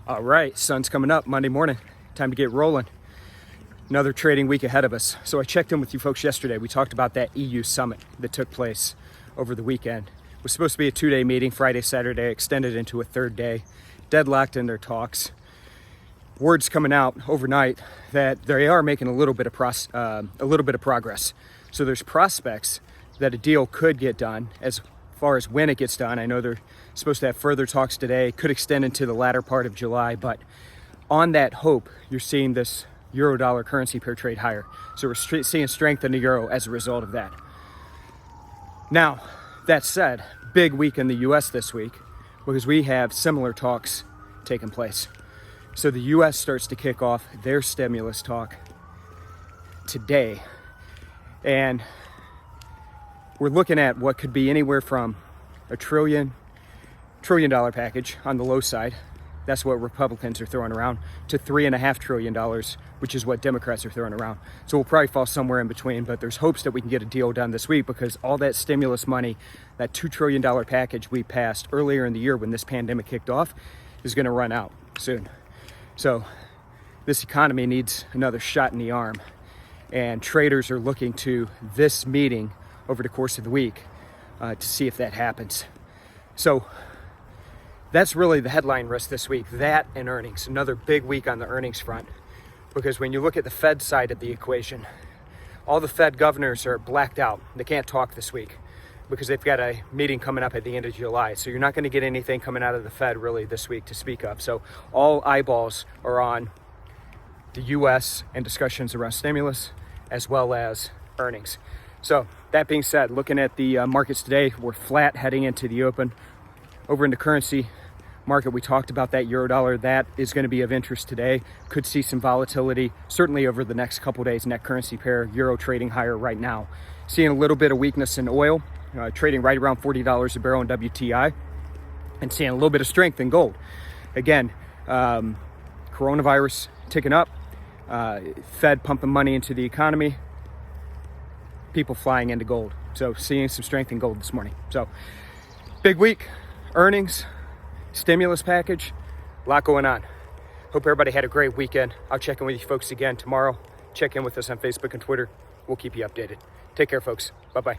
All right, sun's coming up Monday morning. Time to get rolling. Another trading week ahead of us. So I checked in with you folks yesterday. We talked about that EU summit that took place over the weekend. It was supposed to be a 2-day meeting, Friday, Saturday, extended into a third day. Deadlocked in their talks. Words coming out overnight that they are making a little bit of progress. So there's prospects that a deal could get done. As far as when it gets done, I know they're supposed to have further talks today, could extend into the latter part of July, but on that hope, you're seeing this euro-dollar currency pair trade higher. So we're seeing strength in the euro as a result of that. Now, that said, big week in the US this week because we have similar talks taking place. So the US starts to kick off their stimulus talk today, and we're looking at what could be anywhere from a trillion dollar package on the low side. That's what Republicans are throwing around, to $3.5 trillion, which is what Democrats are throwing around. So we'll probably fall somewhere in between, but there's hopes that we can get a deal done this week because all that stimulus money, that $2 trillion package we passed earlier in the year when this pandemic kicked off, is going to run out soon. So this economy needs another shot in the arm, and traders are looking to this meeting over the course of the week to see if that happens. So that's really the headline risk this week, that and earnings. Another big week on the earnings front, because when you look at the Fed side of the equation, all the Fed governors are blacked out. They can't talk this week because they've got a meeting coming up at the end of July. So you're not going to get anything coming out of the Fed really this week to speak of. So all eyeballs are on the US and discussions around stimulus as well as earnings. So that being said, looking at the markets today, we're flat heading into the open. Over in the currency market, we talked about that euro dollar. That is going to be of interest today. Could see some volatility, certainly over the next couple days. Net currency pair, euro trading higher right now. Seeing a little bit of weakness in oil, trading right around $40 a barrel in WTI, and seeing a little bit of strength in gold. Again, coronavirus ticking up, Fed pumping money into the economy, people flying into gold. So seeing some strength in gold this morning. So big week. Earnings, stimulus package, a lot going on. Hope everybody had a great weekend. I'll check in with you folks again tomorrow. Check in with us on Facebook and Twitter. We'll keep you updated. Take care, folks. Bye-bye.